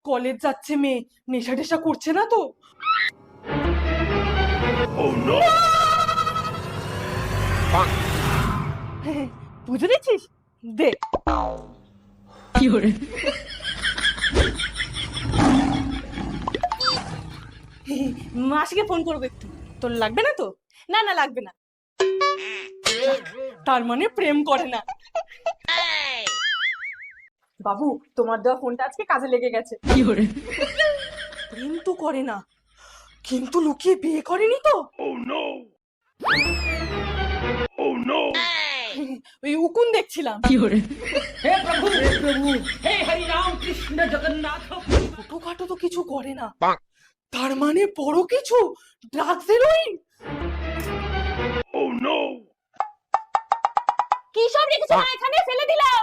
College যাচ্ছে মেয়ে, নেশা টেশা করছে না তো? বুঝে দিচ্ছিস? দে। মাসিকে ফোন করবো একটু। তোর লাগবে না তো? না না, লাগবে না। তার মানে প্রেম করে না। বাবু, তোমার দেওয়া ফোনটা আজকে কাজে লেগে গেছে। প্রেম তো করে না, কিন্তু লুকিয়ে বিয়ে করেনি তো? ওই উকুন দেখছিলাম। हे प्रभु हे हरि राम कृष्ण जगन्नाथ। ছোটখাটো তো কিছু করে না, তার মানে বড় কিছু, ড্রাগস হেরোইন। কি সব রেখেছো এখানে? ফেলে দিলাম।